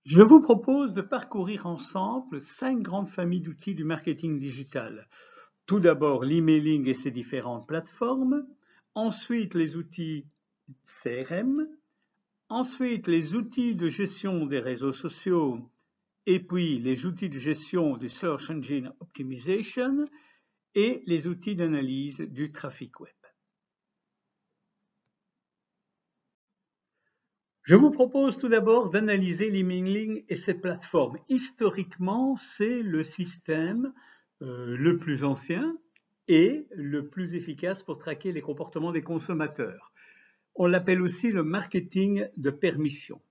Je vous propose de parcourir ensemble 5 grandes familles d'outils du marketing digital. Tout d'abord, l'emailing et ses différentes plateformes. Ensuite, les outils CRM. Ensuite, les outils de gestion des réseaux sociaux. Et puis, les outils de gestion du Search Engine Optimization et les outils d'analyse du trafic web. Je vous propose tout d'abord d'analyser l'emailing et ses plateformes. Historiquement, c'est le système le plus ancien et le plus efficace pour traquer les comportements des consommateurs. On l'appelle aussi le marketing de permission.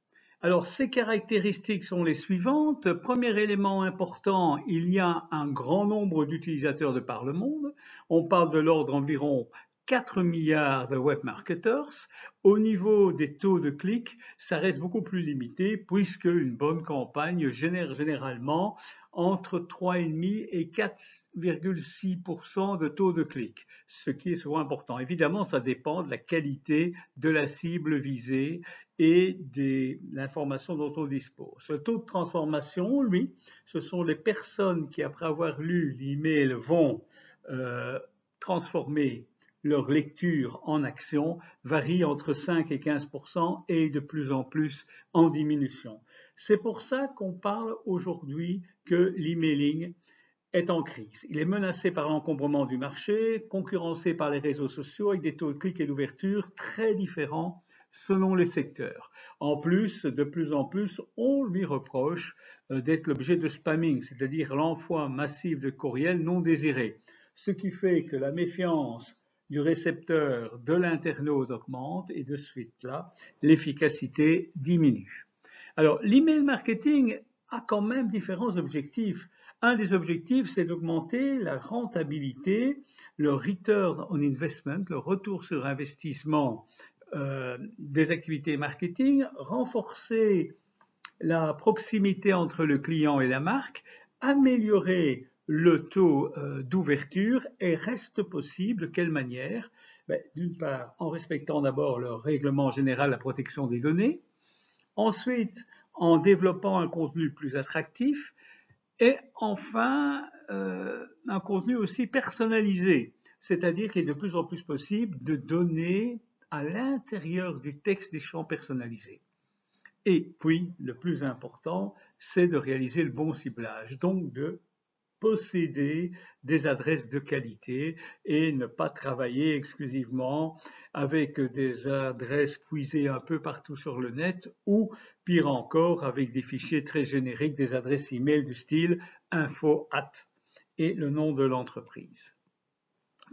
Alors, ces caractéristiques sont les suivantes. Premier élément important, il y a un grand nombre d'utilisateurs de par le monde. On parle de l'ordre d'environ 4 milliards de web marketers. Au niveau des taux de clics, ça reste beaucoup plus limité puisque une bonne campagne génère généralement entre 3,5 et 4,6% de taux de clic, ce qui est souvent important. Évidemment, ça dépend de la qualité de la cible visée et de l'information dont on dispose. Le taux de transformation, lui, ce sont les personnes qui, après avoir lu l'email, vont transformer leur lecture en action, varie entre 5 et 15% et de plus en plus en diminution. C'est pour ça qu'on parle aujourd'hui que l'emailing est en crise. Il est menacé par l'encombrement du marché, concurrencé par les réseaux sociaux avec des taux de clic et d'ouverture très différents selon les secteurs. En plus, de plus en plus, on lui reproche d'être l'objet de spamming, c'est-à-dire l'envoi massif de courriels non désirés, ce qui fait que la méfiance du récepteur de l'internaute augmente et de suite là, l'efficacité diminue. Alors, l'email marketing a quand même différents objectifs. Un des objectifs, c'est d'augmenter la rentabilité, le return on investment, le retour sur investissement des activités marketing, renforcer la proximité entre le client et la marque, améliorer le taux d'ouverture et reste possible, de quelle manière? D'une part, en respectant d'abord le règlement général de la protection des données, ensuite en développant un contenu plus attractif et enfin un contenu aussi personnalisé, c'est-à-dire qu'il est de plus en plus possible de donner à l'intérieur du texte des champs personnalisés. Et puis, le plus important, c'est de réaliser le bon ciblage, donc de posséder des adresses de qualité et ne pas travailler exclusivement avec des adresses puisées un peu partout sur le net ou, pire encore, avec des fichiers très génériques, des adresses email du style info@ et le nom de l'entreprise.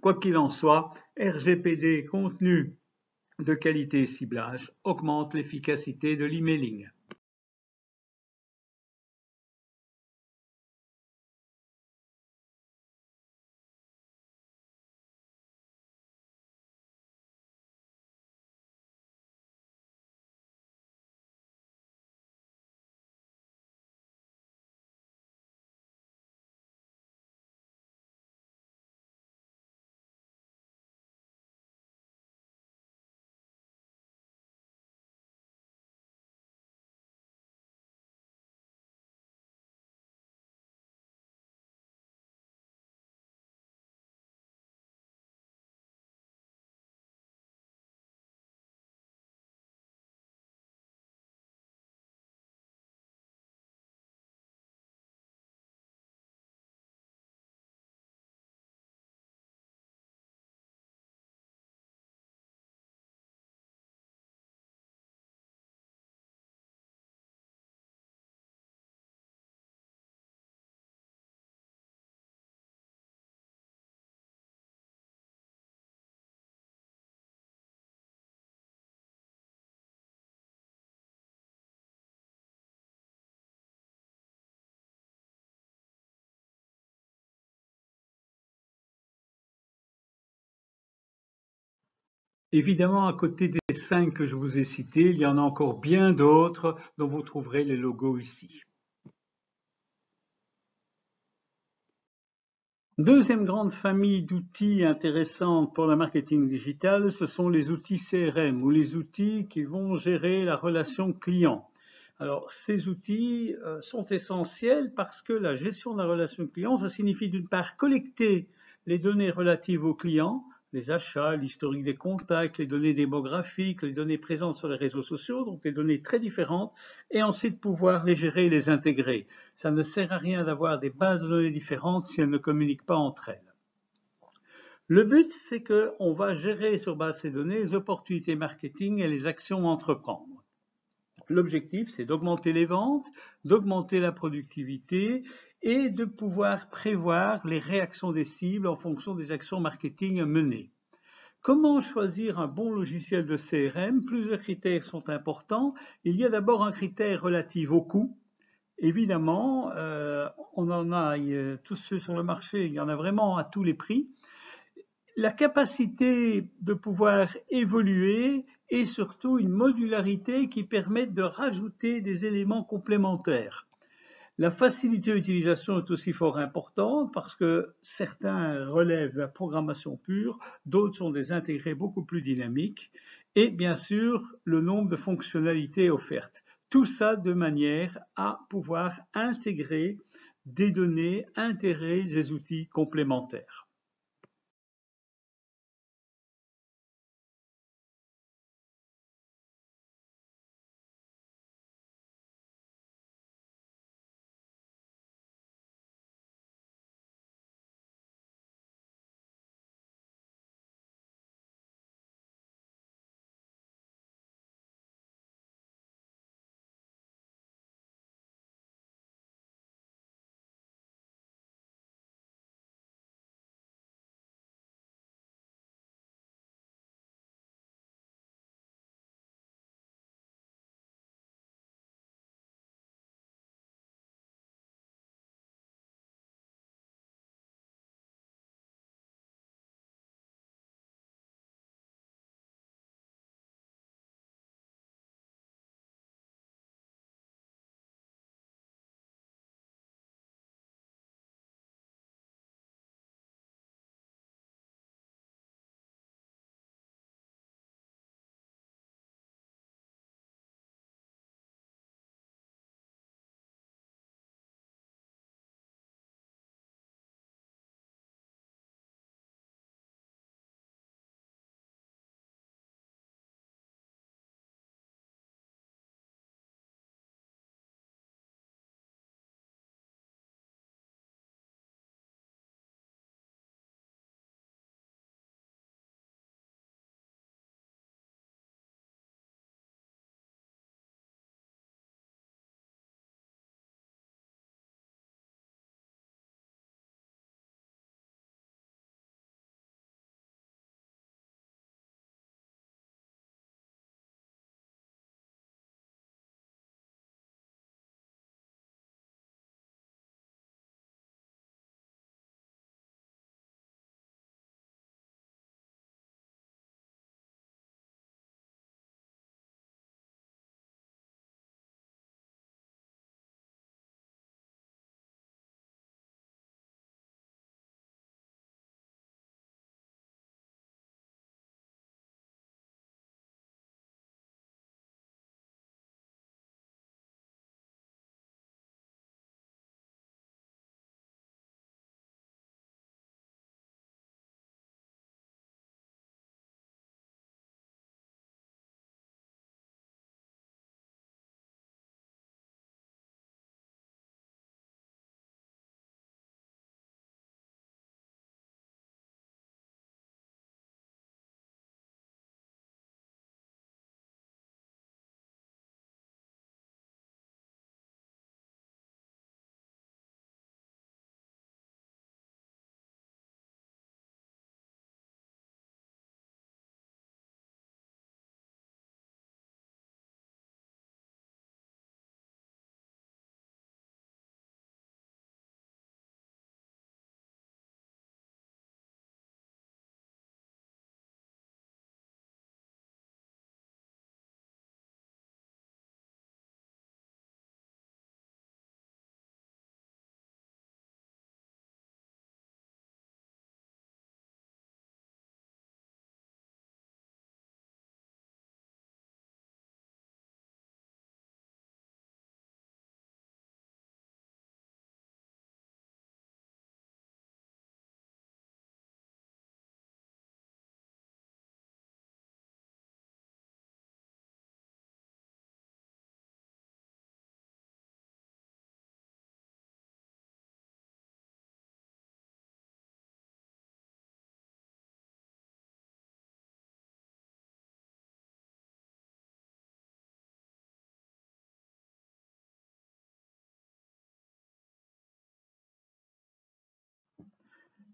Quoi qu'il en soit, RGPD, contenu de qualité et ciblage augmente l'efficacité de l'emailing. Évidemment, à côté des 5 que je vous ai cités, il y en a encore bien d'autres dont vous trouverez les logos ici. Deuxième grande famille d'outils intéressants pour le marketing digital, ce sont les outils CRM ou les outils qui vont gérer la relation client. Alors, ces outils sont essentiels parce que la gestion de la relation client, ça signifie d'une part collecter les données relatives aux clients, les achats, l'historique des contacts, les données démographiques, les données présentes sur les réseaux sociaux, donc des données très différentes, et ensuite pouvoir les gérer et les intégrer. Ça ne sert à rien d'avoir des bases de données différentes si elles ne communiquent pas entre elles. Le but, c'est qu'on va gérer sur base de ces données les opportunités marketing et les actions à entreprendre. L'objectif, c'est d'augmenter les ventes, d'augmenter la productivité et de pouvoir prévoir les réactions des cibles en fonction des actions marketing menées. Comment choisir un bon logiciel de CRM? Plusieurs critères sont importants. Il y a d'abord un critère relatif au coût. Évidemment, on en a, tous ceux sur le marché, il y en a vraiment à tous les prix. La capacité de pouvoir évoluer et surtout une modularité qui permette de rajouter des éléments complémentaires. La facilité d'utilisation est aussi fort importante parce que certains relèvent de la programmation pure, d'autres sont des intégrés beaucoup plus dynamiques et bien sûr le nombre de fonctionnalités offertes. Tout ça de manière à pouvoir intégrer des données, intégrer des outils complémentaires.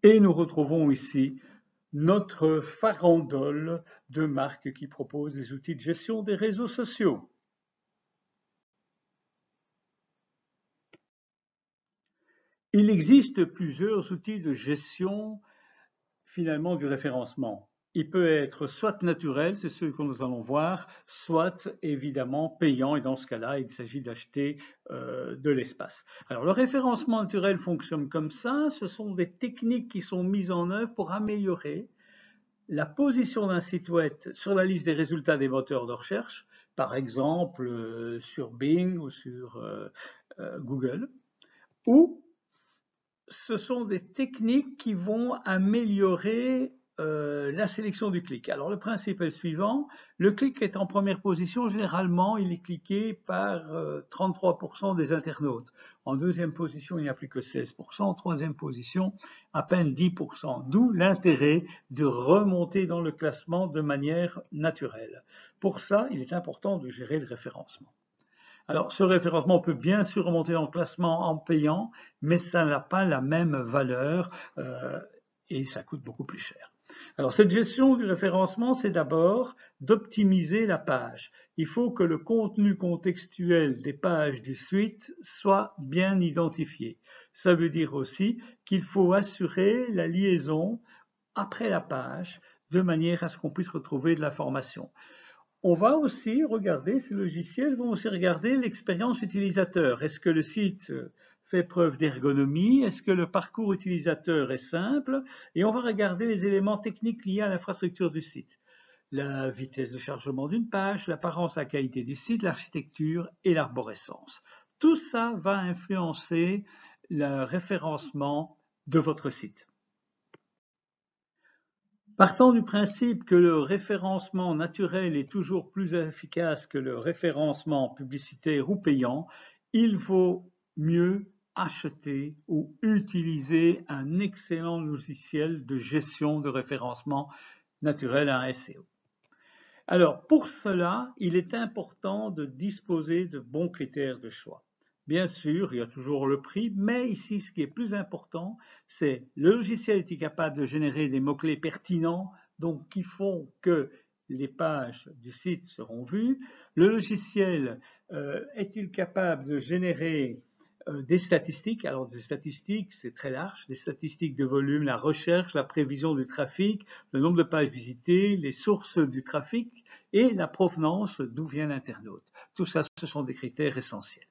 Et nous retrouvons ici notre farandole de marques qui proposent des outils de gestion des réseaux sociaux. Il existe plusieurs outils de gestion finalement du référencement. Il peut être soit naturel, c'est ce que nous allons voir, soit évidemment payant, et dans ce cas-là, il s'agit d'acheter de l'espace. Alors le référencement naturel fonctionne comme ça, ce sont des techniques qui sont mises en œuvre pour améliorer la position d'un site web sur la liste des résultats des moteurs de recherche, par exemple sur Bing ou sur Google, ou ce sont des techniques qui vont améliorer la sélection du clic. Alors le principe est le suivant, le clic est en première position, généralement il est cliqué par 33% des internautes. En deuxième position, il n'y a plus que 16%, en troisième position, à peine 10%, d'où l'intérêt de remonter dans le classement de manière naturelle. Pour ça, il est important de gérer le référencement. Alors, ce référencement peut bien sûr remonter dans le classement en payant, mais ça n'a pas la même valeur et ça coûte beaucoup plus cher. Alors, cette gestion du référencement, c'est d'abord d'optimiser la page. Il faut que le contenu contextuel des pages du site soit bien identifié. Ça veut dire aussi qu'il faut assurer la liaison après la page de manière à ce qu'on puisse retrouver de l'information. On va aussi regarder, ces logiciels vont aussi regarder l'expérience utilisateur. Est-ce que le site fait preuve d'ergonomie? Est-ce que le parcours utilisateur est simple? Et on va regarder les éléments techniques liés à l'infrastructure du site. La vitesse de chargement d'une page, l'apparence, la qualité du site, l'architecture et l'arborescence. Tout ça va influencer le référencement de votre site. Partant du principe que le référencement naturel est toujours plus efficace que le référencement publicitaire ou payant, il vaut mieux acheter ou utiliser un excellent logiciel de gestion de référencement naturel, un SEO. Alors, pour cela, il est important de disposer de bons critères de choix. Bien sûr, il y a toujours le prix, mais ici, ce qui est plus important, c'est le logiciel est-il capable de générer des mots-clés pertinents, donc qui font que les pages du site seront vues. Le logiciel est-il capable de générer des statistiques? Alors, des statistiques, c'est très large, des statistiques de volume, la recherche, la prévision du trafic, le nombre de pages visitées, les sources du trafic et la provenance d'où vient l'internaute. Tout ça, ce sont des critères essentiels.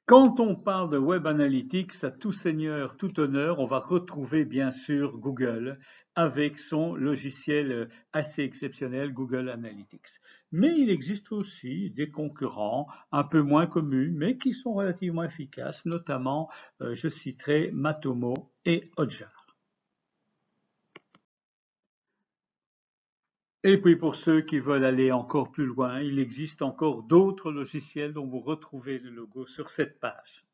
Quand on parle de Web Analytics, à tout seigneur, tout honneur, on va retrouver bien sûr Google avec son logiciel assez exceptionnel, Google Analytics. Mais il existe aussi des concurrents un peu moins connus, mais qui sont relativement efficaces, notamment je citerai Matomo et Hotjar. Et puis pour ceux qui veulent aller encore plus loin, il existe encore d'autres logiciels dont vous retrouvez le logo sur cette page.